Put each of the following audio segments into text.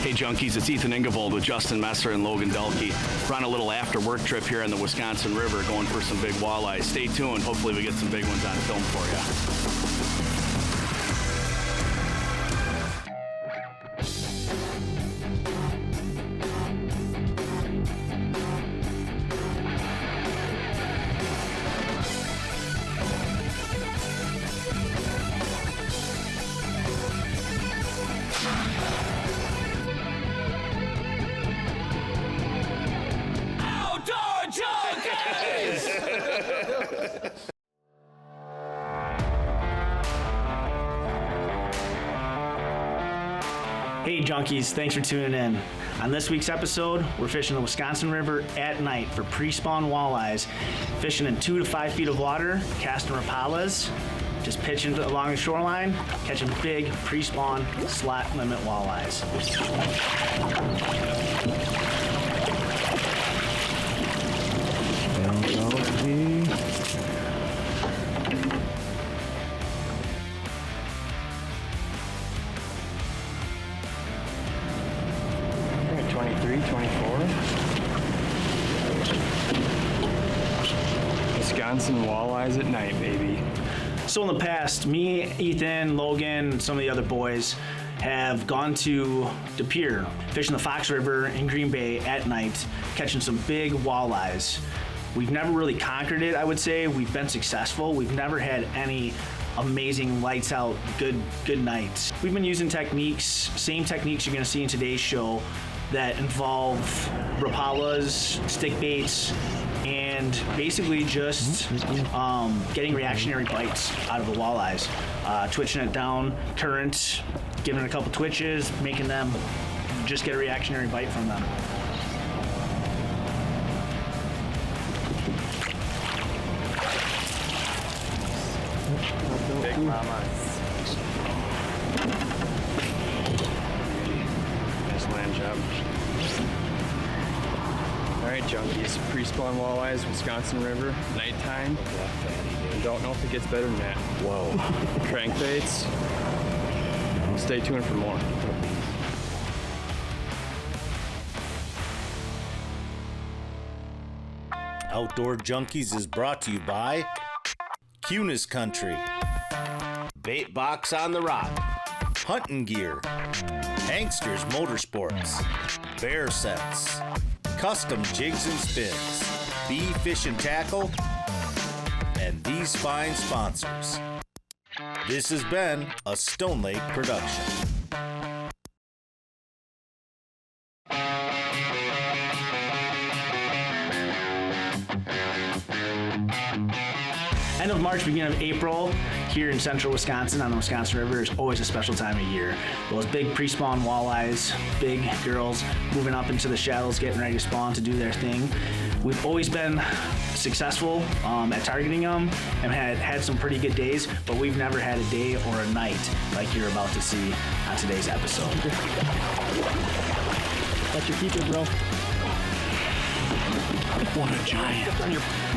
Hey Junkies, it's Ethan Engevold with Justin Messer and Logan Dahlke. We're on a little after-work trip here on the Wisconsin River going for some big walleyes. Stay tuned. Hopefully we get some big ones on film for you. Hey Junkies, thanks for tuning in. On this week's episode, we're fishing the Wisconsin River at night for pre-spawn walleyes, fishing in 2 to 5 feet of water, casting rapalas, just pitching along the shoreline, catching big pre-spawn slot limit walleyes. Wisconsin walleyes at night, baby. So in the past, me, Ethan, Logan, and some of the other boys have gone to De Pere, fishing the Fox River in Green Bay at night, catching some big walleyes. We've never really conquered it, I would say. We've been successful. We've never had any amazing lights out, good nights. We've been using techniques, same techniques you're gonna see in today's show, that involve rapalas, stick baits, and basically just getting reactionary bites out of the walleyes. Twitching it down, current, giving it a couple twitches, making them just get a reactionary bite from them. Big mama. Nice land job. All right, Junkies, pre-spawn walleyes, Wisconsin River, nighttime. I don't know if it gets better than that. Whoa. Crankbaits. Stay tuned for more. Outdoor Junkies is brought to you by Cunis Country, Bait Box on the Rock, Hunting Gear, Hanksters Motorsports, Bear Sense, Custom Jigs and Spins, Bee Fish and Tackle, and these fine sponsors. This has been a Stone Lake production. End of March, beginning of April, here in central Wisconsin on the Wisconsin River is always a special time of year. Those big pre-spawn walleyes, big girls moving up into the shallows, getting ready to spawn to do their thing. We've always been successful at targeting them and had some pretty good days, but we've never had a day or a night like you're about to see on today's episode. Let you keep it, bro. What a giant.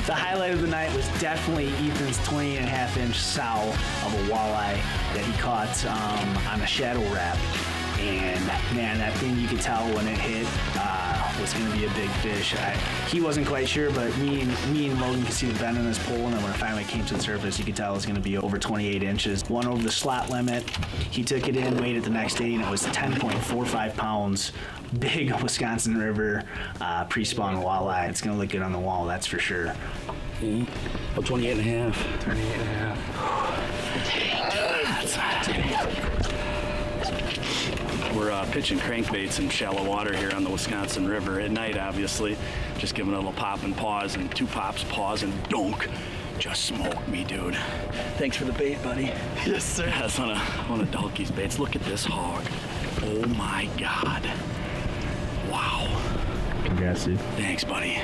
The highlight of the night was definitely Ethan's 20.5-inch sow of a walleye that he caught on a shadow wrap. And man, that thing, you could tell when it hit was going to be a big fish. He wasn't quite sure, but me and Logan could see the bend in his pole, and then when it finally came to the surface, you could tell it was going to be over 28 inches. One over the slot limit. He took it in, weighed it the next day, and it was 10.45 pounds. Big Wisconsin River pre-spawn walleye. It's going to look good on the wall, that's for sure. Oh, 28 and a half. 28 and a half. We're pitching crankbaits in shallow water here on the Wisconsin River at night, obviously. Just giving it a little pop and pause, and 2 pops, pause, and donk. Just smoked me, dude. Thanks for the bait, buddy. Yes, sir. That's one of Dahlke's baits. Look at this hog. Oh my God. Wow. Congrats, dude. Thanks, buddy.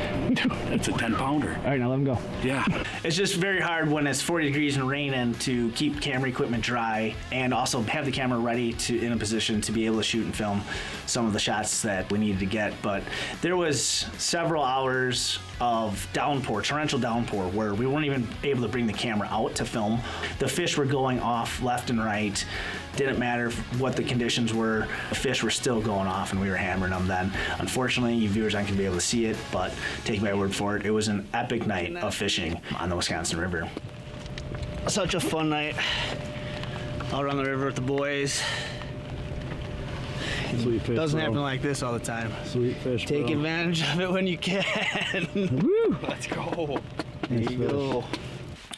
That's a 10-pounder. All right, now let him go. Yeah. It's just very hard when it's 40 degrees and raining to keep camera equipment dry and also have the camera ready to in a position to be able to shoot and film some of the shots that we needed to get. But there was several hours of downpour, torrential downpour, where we weren't even able to bring the camera out to film. The fish were going off left and right. Didn't matter what the conditions were, the fish were still going off and we were hammering them then. Unfortunately, you viewers aren't gonna be able to see it, but take my word for it, it was an epic night of fishing on the Wisconsin River. Such a fun night out on the river with the boys. Sweet fish, Doesn't bro. happen like this all the time. Sweet fish, Take bro. advantage of it when you can. Woo! Let's go. There you go.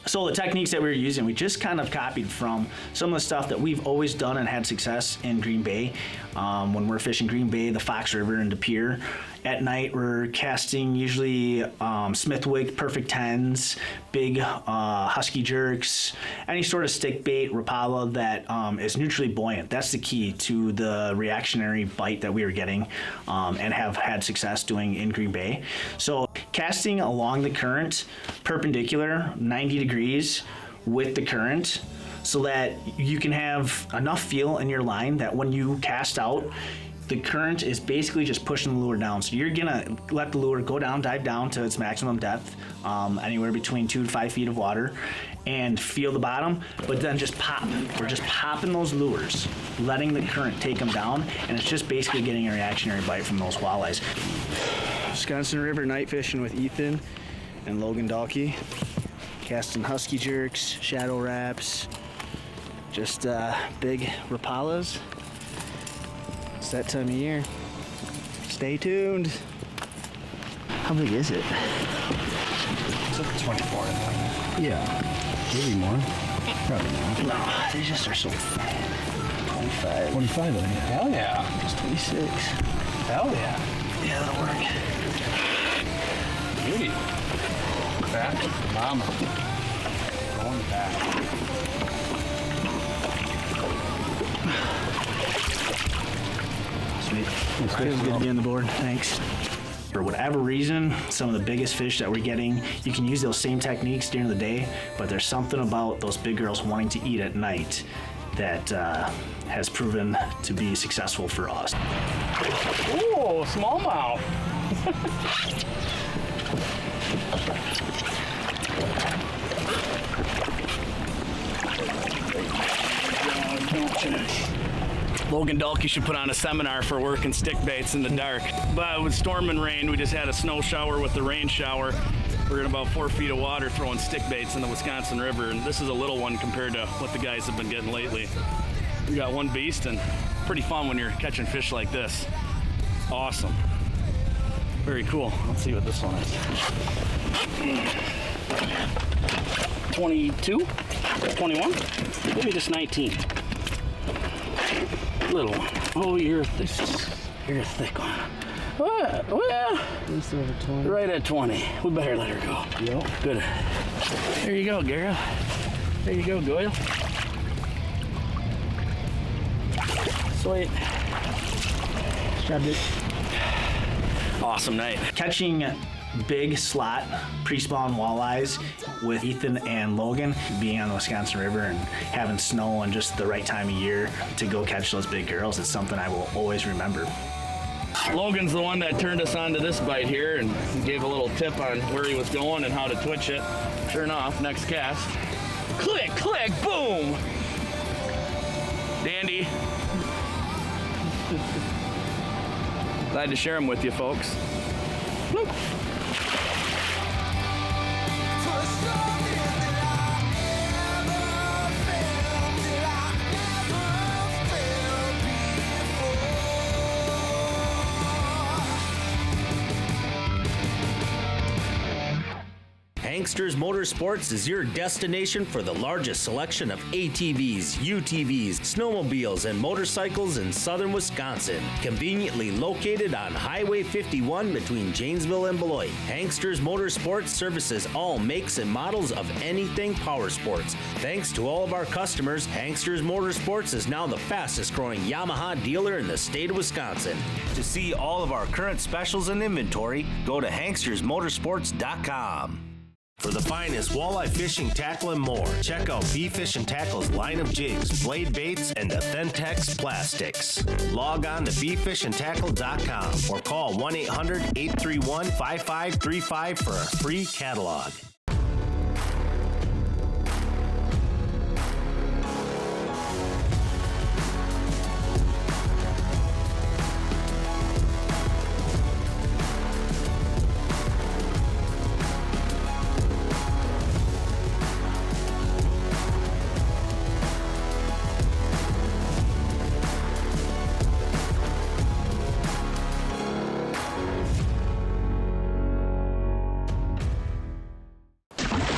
So the techniques that we were using, we just kind of copied from some of the stuff that we've always done and had success in Green Bay. When we're fishing Green Bay, the Fox River, and De Pere, at night we're casting usually Smithwick Perfect 10s, big husky jerks, any sort of stick bait, Rapala that is neutrally buoyant. That's the key to the reactionary bite that we were getting and have had success doing in Green Bay. So casting along the current, perpendicular, 90 degrees with the current, so that you can have enough feel in your line that when you cast out, the current is basically just pushing the lure down. So you're gonna let the lure go down, dive down to its maximum depth, anywhere between 2 to 5 feet of water, and feel the bottom, but then just pop. We're just popping those lures, letting the current take them down, and it's just basically getting a reactionary bite from those walleyes. Wisconsin River night fishing with Ethan and Logan Dahlke, casting husky jerks, shadow wraps, just big Rapalas. It's that time of year. Stay tuned. How big is it? It's like 24 in there. Yeah. Maybe more. Probably not. No, they just are so fat. 25. 25 of them. Hell yeah. It's 26. Hell yeah. Yeah, that'll work. Beauty. Back. Mama. Going back. Sweet. Feels good to be on the board. Thanks. For whatever reason, some of the biggest fish that we're getting, you can use those same techniques during the day, but there's something about those big girls wanting to eat at night that has proven to be successful for us. Ooh, smallmouth. Logan Dahlke should put on a seminar for working stick baits in the dark. But with storm and rain, we just had a snow shower with the rain shower. We're in about 4 feet of water throwing stick baits in the Wisconsin River, and this is a little one compared to what the guys have been getting lately. We got one beast, and pretty fun when you're catching fish like this. Awesome. Very cool. Let's see what this one is. 22, 21, maybe just 19. Little one. Oh, you're a thick one. What? Well, right at 20. We better let her go. Yep. Good. There you go, Gareth. There you go, Goyle. Sweet. Awesome night. Catching big slot pre-spawn walleyes with Ethan and Logan, being on the Wisconsin River and having snow and just the right time of year to go catch those big girls, it's something I will always remember. Logan's the one that turned us on to this bite here and gave a little tip on where he was going and how to twitch it. Sure enough, next cast. Click, click, boom! Dandy. Glad to share them with you, folks. Woo. Hangsters Motorsports is your destination for the largest selection of ATVs, UTVs, snowmobiles, and motorcycles in southern Wisconsin. Conveniently located on Highway 51 between Janesville and Beloit, Hangsters Motorsports services all makes and models of anything power sports. Thanks to all of our customers, Hangsters Motorsports is now the fastest growing Yamaha dealer in the state of Wisconsin. To see all of our current specials and inventory, go to hangstersmotorsports.com. For the finest walleye fishing, tackle, and more, check out B-Fish and Tackle's line of jigs, blade baits, and Authentex plastics. Log on to bfishandtackle.com or call 1-800-831-5535 for a free catalog.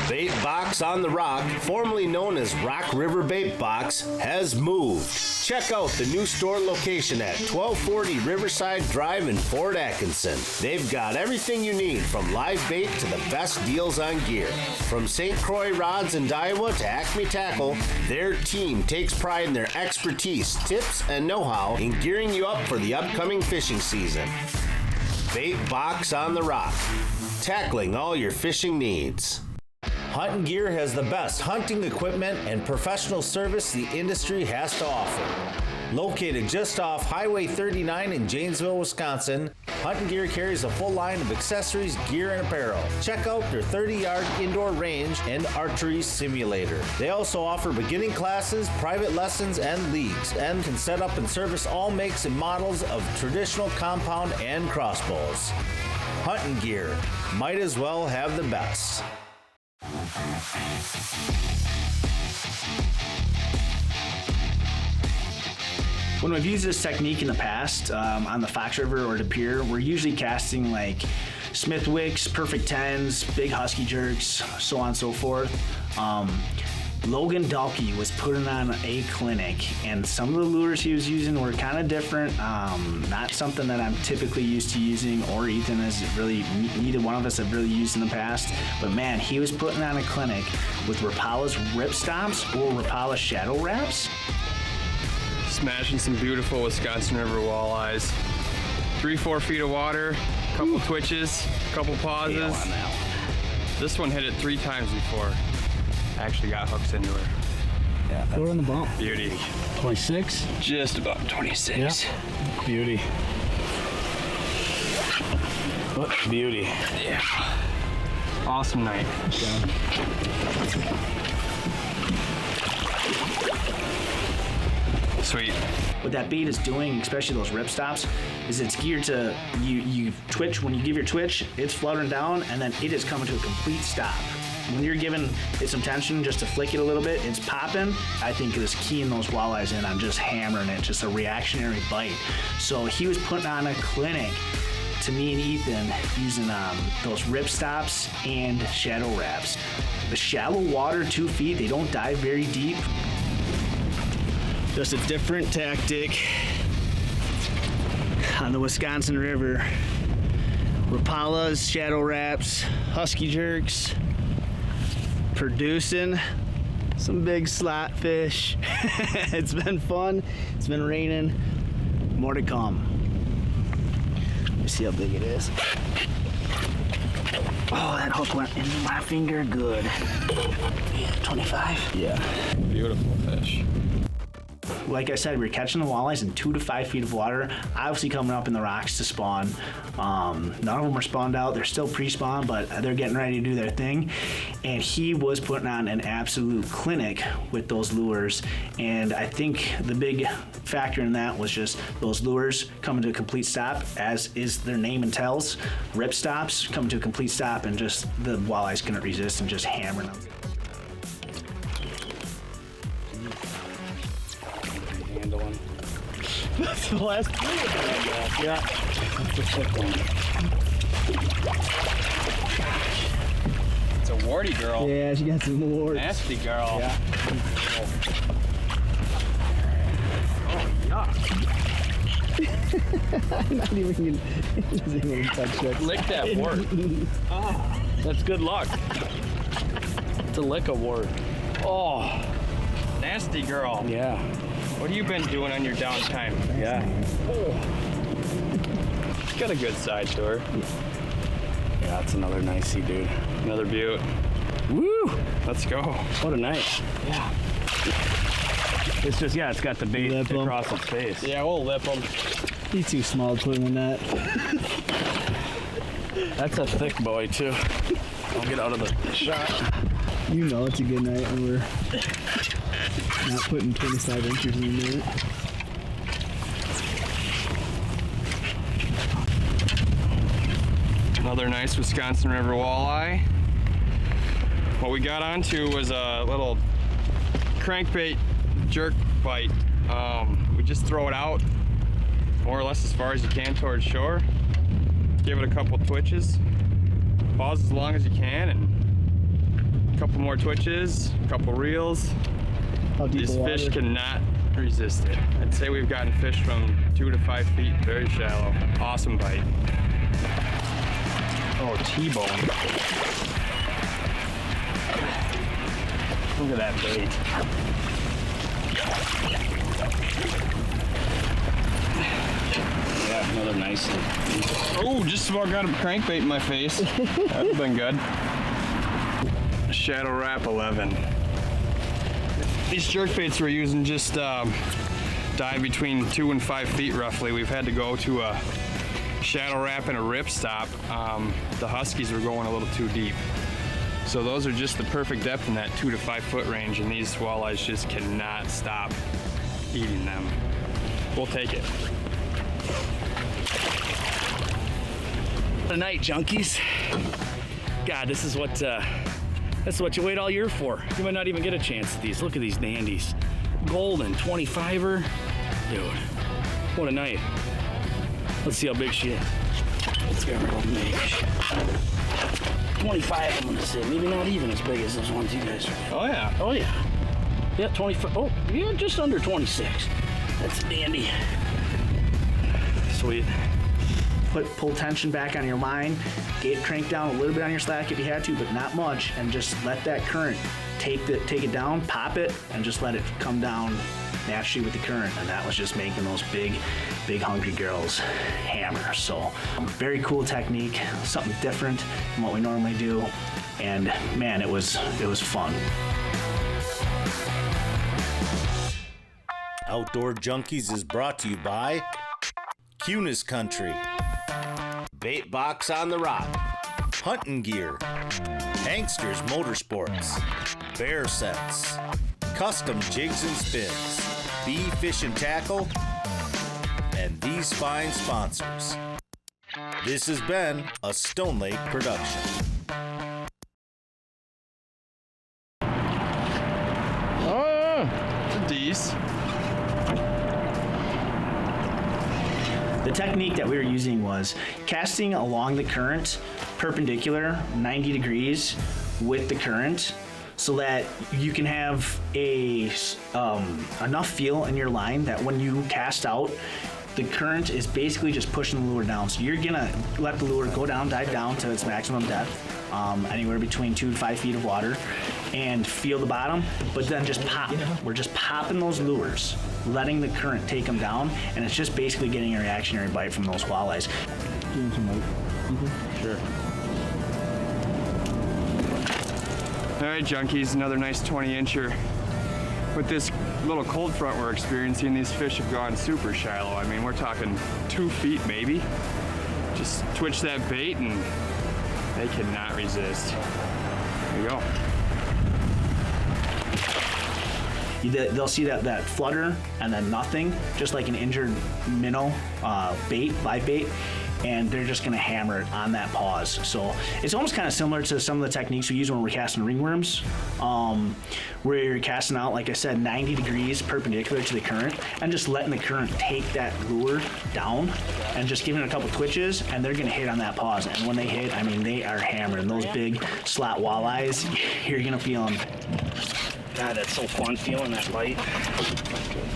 Bait Box on the Rock, formerly known as Rock River Bait Box, has moved. Check out the new store location at 1240 Riverside Drive in Fort Atkinson. They've got everything you need from live bait to the best deals on gear. From St. Croix rods and Daiwa to Acme Tackle, their team takes pride in their expertise, tips, and know-how in gearing you up for the upcoming fishing season. Bait Box on the Rock, tackling all your fishing needs. Hunting Gear has the best hunting equipment and professional service the industry has to offer. Located just off Highway 39 in Janesville, Wisconsin, Hunting Gear carries a full line of accessories, gear, and apparel. Check out their 30-yard indoor range and archery simulator. They also offer beginning classes, private lessons, and leagues, and can set up and service all makes and models of traditional compound and crossbows. Hunting Gear, might as well have the best. When we've used this technique in the past on the Fox River or the pier, we're usually casting like Smithwicks, Perfect 10s, big Husky jerks, so on and so forth. Logan Dahlke was putting on a clinic, and some of the lures he was using were kind of different. Not something that I'm typically used to using, or Ethan has really, neither one of us have really used in the past. But man, he was putting on a clinic with Rapala's rip stops or Rapala shadow wraps. Smashing some beautiful Wisconsin River walleyes. 3-4 feet of water, couple twitches, couple pauses. This one hit it 3 times before. Actually got hooks into her. Yeah, throw her in the bump. Beauty. 26? Just about 26. Yeah. Beauty. What beauty. Yeah. Awesome night. Sweet. What that bait is doing, especially those rip stops, is it's geared to, you twitch, when you give your twitch, it's fluttering down, and then it is coming to a complete stop. When you're giving it some tension just to flick it a little bit, it's popping. I think it is keying those walleyes in on just hammering it, just a reactionary bite. So he was putting on a clinic to me and Ethan using those rip stops and shadow wraps. The shallow water, 2 feet, they don't dive very deep. Just a different tactic on the Wisconsin River. Rapalas, shadow wraps, Husky jerks, producing some big slot fish. It's been fun. It's been raining. More to come. Let me see how big it is. Oh, that hook went into my finger good. 25? Yeah. Beautiful fish. Like I said, we're catching the walleyes in 2 to 5 feet of water, obviously coming up in the rocks to spawn. None of them were spawned out. They're still pre-spawn, but they're getting ready to do their thing. And he was putting on an absolute clinic with those lures. And I think the big factor in that was just those lures coming to a complete stop, as is their name and tells. Rip stops coming to a complete stop, and just the walleyes couldn't resist and just hammering them. That's the last one. Yeah. That's the thick one. It's a Warty girl. Yeah, she got some warts. Nasty girl. Yeah. Oh, yuck. I'm not even gonna, he doesn't even touch that. Lick that wart. Oh, that's good luck. It's a lick award. Oh, Nasty girl. yeah. What have you been doing on your downtime? Yeah. She's got a good side to her. Yeah, that's another nicey, dude. Another beaut. Woo! Let's go. What a night. Yeah. It's just, yeah, it's got the bait Lip 'em. across its face. Yeah, we'll lip them. He's too small to put him in that. That's a thick boy, too. I'll get out of the shot. You know it's a good night when we're not putting 25 inches in a minute. Another nice Wisconsin River walleye. What we got onto was a little crankbait jerk bite. We just throw it out more or less as far as you can towards shore. Give it a couple twitches. Pause as long as you can, and a couple more twitches, a couple reels. How deep These the water? fish cannot resist it. I'd say we've gotten fish from 2 to 5 feet, very shallow. Awesome bite. Oh, T-bone. Look at that bait. Yeah, another nice one. Oh, just about got a crankbait in my face. That would've been good. Shadow Wrap 11. These jerkbaits we're using just dive between 2 and 5 feet roughly. We've had to go to a shadow wrap and a rip stop. The Huskies were going a little too deep. So those are just the perfect depth in that 2 to 5 foot range, and these walleyes just cannot stop eating them. We'll take it. What a night, junkies. God, this is what you wait all year for. You might not even get a chance at these. Look at these dandies. Golden 25er. Dude, what a night. Let's see how big she is. Let's get her a little big. 25, I'm gonna say. Maybe not even as big as those ones you guys are getting. Oh yeah. Oh yeah. Yeah, 25. Oh, yeah, just under 26. That's dandy. Sweet. Pull tension back on your line, gate crank down a little bit on your slack if you had to, but not much, and just let that current take it down, pop it, and just let it come down naturally with the current. And that was just making those big hungry girls hammer. So very cool technique, something different from what we normally do, and man, it was fun. Outdoor Junkies is brought to you by Cunis Country, Bait Box on the Rock, Hunting Gear, Hanksters Motorsports, Bear Sets, Custom Jigs and Spins, Bee Fish and Tackle, and these fine sponsors. This has been a Stone Lake production. These. The technique that we were using was casting along the current, perpendicular, 90 degrees with the current, so that you can have enough feel in your line that when you cast out, the current is basically just pushing the lure down. So you're gonna let the lure go down, dive down to its maximum depth, anywhere between 2 to 5 feet of water, and feel the bottom, but then just pop. We're just popping those lures, letting the current take them down, and it's just basically getting a reactionary bite from those walleyes. Sure. All right, junkies, another nice 20-incher. With this little cold front we're experiencing, these fish have gone super shallow. I mean, we're talking 2 feet maybe. Just twitch that bait and they cannot resist. There you go. They'll see that flutter and then nothing, just like an injured minnow bait, live bait, and they're just gonna hammer it on that pause. So it's almost kind of similar to some of the techniques we use when we're casting ringworms, where you're casting out, like I said, 90 degrees perpendicular to the current, and just letting the current take that lure down and just giving it a couple twitches, and they're gonna hit on that pause. And when they hit, I mean, they are hammering. Those big slot walleyes, you're gonna feel them. God, that's so fun feeling that bite.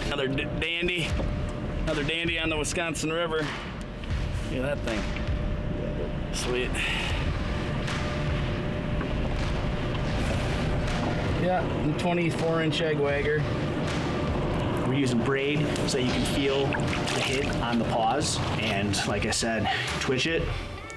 Another dandy on the Wisconsin River. Look at that thing. Sweet. Yeah, 24-inch egg wagger. We're using braid so you can feel the hit on the pause, and like I said, twitch it,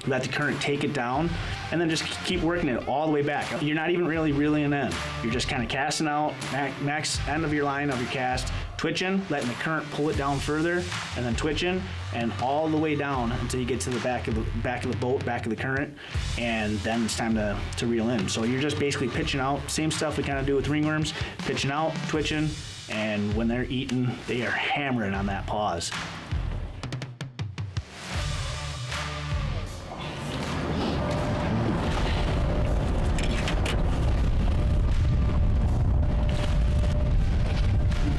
let the current take it down, and then just keep working it all the way back. You're not even really reeling in. You're just kind of casting out, max end of your line of your cast, twitching, letting the current pull it down further, and then twitching, and all the way down until you get to the back of the boat, back of the current, and then it's time to reel in. So you're just basically pitching out, same stuff we kind of do with ringworms, pitching out, twitching, and when they're eating, they are hammering on that pause.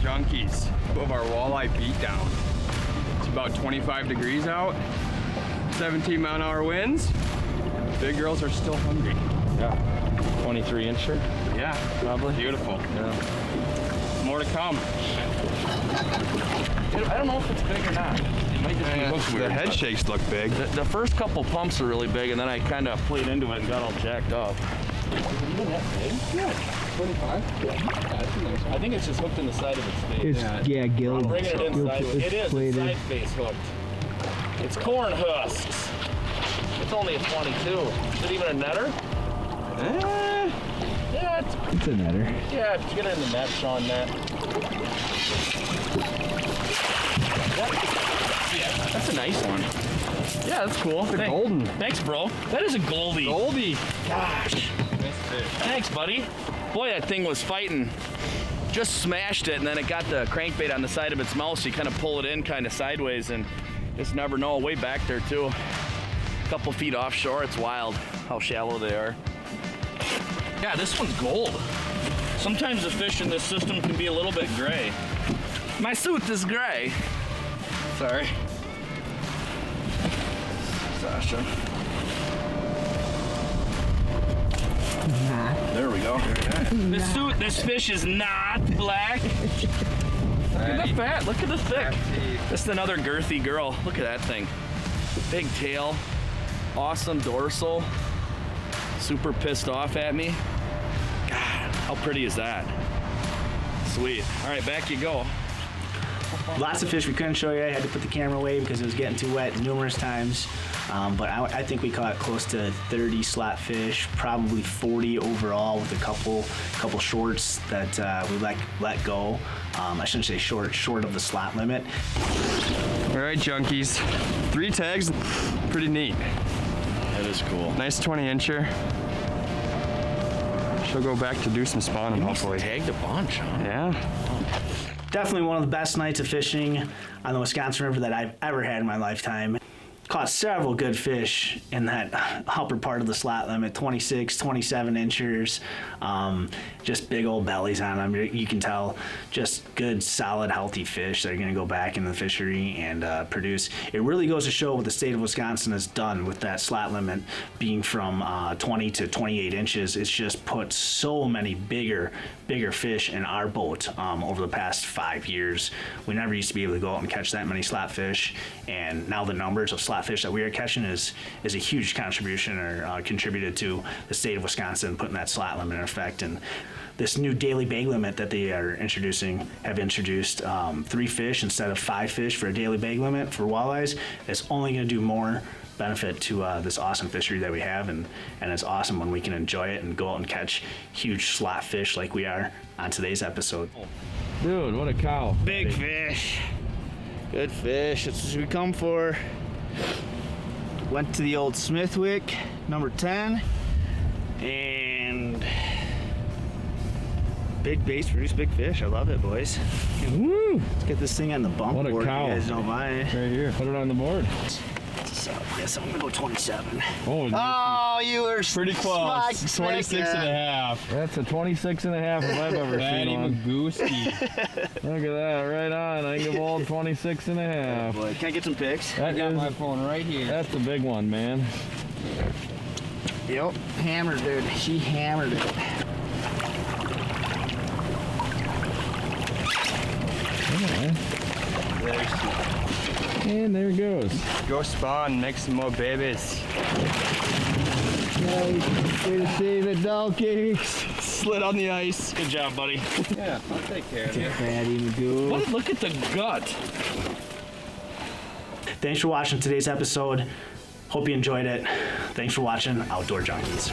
Junkies of our walleye beat down. It's about 25 degrees out, 17-mile-an-hour winds. Big girls are still hungry. Yeah, 23-incher. Yeah, Probably. beautiful. Yeah. More to come. I don't know if it's big or not. It might just be hooked weird. The head shakes look big. The first couple pumps are really big, and then I kind of played into it and got all jacked up. Even that big? Yeah. 25? Yeah, that's a nice one. I think it's just hooked in the side of its face. It's, gilled. I'm bringing it inside. It is. plated. It's side face hooked. It's corn husks. It's only a 22. Is it even a netter? Yeah, It's a netter. yeah, get it in the net, Sean, net. Yeah, that's a nice one. Yeah, that's cool. It's a golden. Thanks, bro. That is a goldie. Goldie. Gosh. Thanks, buddy. Boy, that thing was fighting. Just smashed it, and then it got the crankbait on the side of its mouth, so you kind of pull it in kind of sideways, and just never know. Way back there, too. A couple feet offshore. It's wild how shallow they are. Yeah, this one's gold. Sometimes the fish in this system can be a little bit gray. My suit is gray. Sorry. Sasha. There we go. This fish is not black. Look at the fat. Look at the thick. This is another girthy girl. Look at that thing. Big tail. Awesome dorsal. Super pissed off at me. God, how pretty is that? Sweet. All right, back you go. Lots of fish we couldn't show you. I had to put the camera away because it was getting too wet numerous times. But I think we caught close to 30 slot fish, probably 40 overall, with a couple shorts that we let go. I shouldn't say short of the slot limit. All right, junkies. 3 tags, pretty neat. That is cool. Nice 20-incher. She'll go back to do some spawning, hopefully. Tagged a bunch, huh? Yeah. Definitely one of the best nights of fishing on the Wisconsin River that I've ever had in my lifetime. Caught several good fish in that upper part of the slot limit, 26, 27 inchers, just big old bellies on them. You can tell just good, solid, healthy fish that are going to go back in the fishery and produce. It really goes to show what the state of Wisconsin has done with that slot limit being from 20 to 28 inches. It's just put so many bigger fish in our boat over the past 5 years. We never used to be able to go out and catch that many slot fish, and now the numbers of slot fish that we are catching is a huge contribution or contributed to the state of Wisconsin putting that slot limit in effect. And this new daily bag limit that they are have introduced 3 fish instead of 5 fish for a daily bag limit for walleyes. It's only going to do more benefit to this awesome fishery that we have, and it's awesome when we can enjoy it and go out and catch huge slot fish like we are on today's episode. Dude, what a cow. Big fish. Good fish. That's what we come for. Went to the old Smithwick, number 10, and big bass produce big fish. I love it, boys. Woo! Let's get this thing on the bump What a board cow. if you guys don't mind. Right here. Put it on the board. So I guess I'm gonna go 27. Oh, you were pretty close. 26 and a half. That's a 26 and a half if I've ever Patty seen one. Magooski. Look at that, right on. Engevold 26 and a half. Boy, can I get some pics? I got my phone right here. That's a big one, man. Yep, hammered, dude. She hammered it. And there it goes. Go spawn, make some more babies. Nice. Way to save it, Dahlke. Slid on the ice. Good job, buddy. Yeah, I'll take care of you. Patty Magoo. What? Look at the gut. Thanks for watching today's episode. Hope you enjoyed it. Thanks for watching Outdoor Junkies.